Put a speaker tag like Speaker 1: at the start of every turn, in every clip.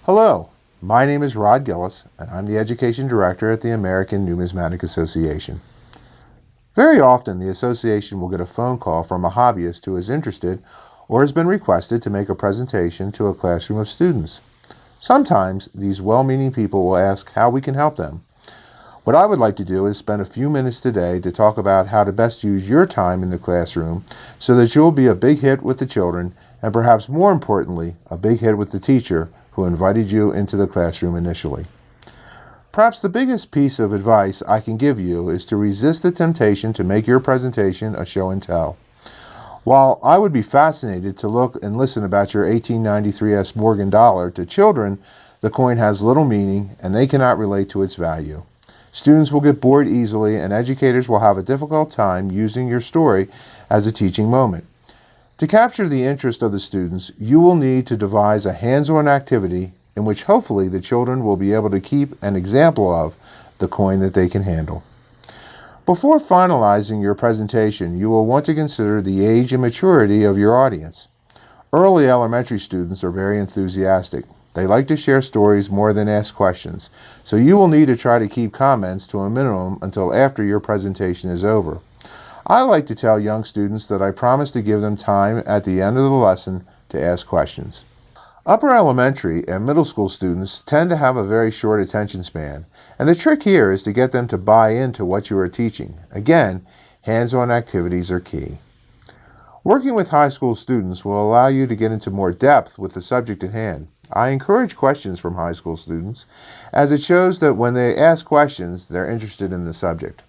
Speaker 1: Hello, my name is Rod Gillis, and I'm the Education Director at the American Numismatic Association. Very often, the association will get a phone call from a hobbyist who is interested or has been requested to make a presentation to a classroom of students. Sometimes, these well-meaning people will ask how we can help them. What I would like to do is spend a few minutes today to talk about how to best use your time in the classroom so that you'll be a big hit with the children and perhaps more importantly, a big hit with the teacher who invited you into the classroom initially. Perhaps the biggest piece of advice I can give you is to resist the temptation to make your presentation a show and tell. While I would be fascinated to look and listen about your 1893 S. Morgan dollar, to children, the coin has little meaning and they cannot relate to its value. Students will get bored easily and educators will have a difficult time using your story as a teaching moment. To capture the interest of the students, you will need to devise a hands-on activity in which hopefully the children will be able to keep an example of the coin that they can handle. Before finalizing your presentation, you will want to consider the age and maturity of your audience. Early elementary students are very enthusiastic. They like to share stories more than ask questions, so you will need to try to keep comments to a minimum until after your presentation is over. I like to tell young students that I promise to give them time at the end of the lesson to ask questions. Upper elementary and middle school students tend to have a very short attention span, and the trick here is to get them to buy into what you are teaching. Again, hands-on activities are key. Working with high school students will allow you to get into more depth with the subject at hand. I encourage questions from high school students, as it shows that when they ask questions, they're interested in the subject.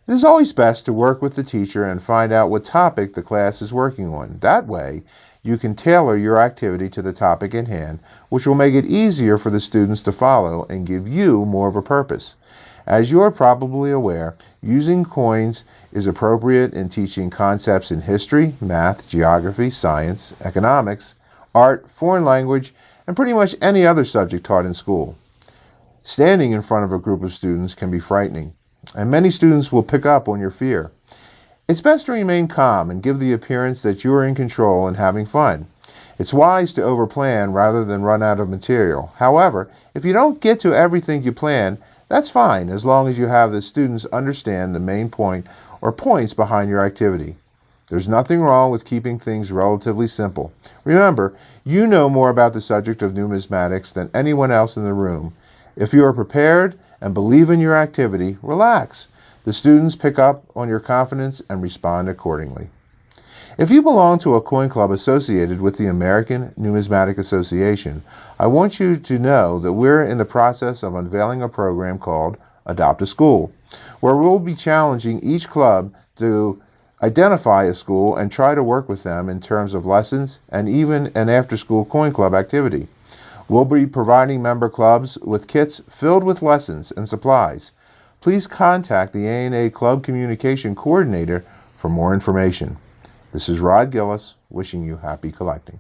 Speaker 1: It is always best to work with the teacher and find out what topic the class is working on. That way, you can tailor your activity to the topic at hand, which will make it easier for the students to follow and give you more of a purpose. As you are probably aware, using coins is appropriate in teaching concepts in history, math, geography, science, economics, art, foreign language, and pretty much any other subject taught in school. Standing in front of a group of students can be frightening, and many students will pick up on your fear. It's best to remain calm and give the appearance that you are in control and having fun. It's wise to overplan rather than run out of material. However, if you don't get to everything you plan, that's fine as long as you have the students understand the main point or points behind your activity. There's nothing wrong with keeping things relatively simple. Remember, you know more about the subject of numismatics than anyone else in the room. If you are prepared and believe in your activity, relax. The students pick up on your confidence and respond accordingly. If you belong to a coin club associated with the American Numismatic Association, I want you to know that we're in the process of unveiling a program called Adopt a School, where we'll be challenging each club to identify a school and try to work with them in terms of lessons and even an after-school coin club activity. We'll be providing member clubs with kits filled with lessons and supplies. Please contact the ANA Club Communication Coordinator for more information. This is Rod Gillis, wishing you happy collecting.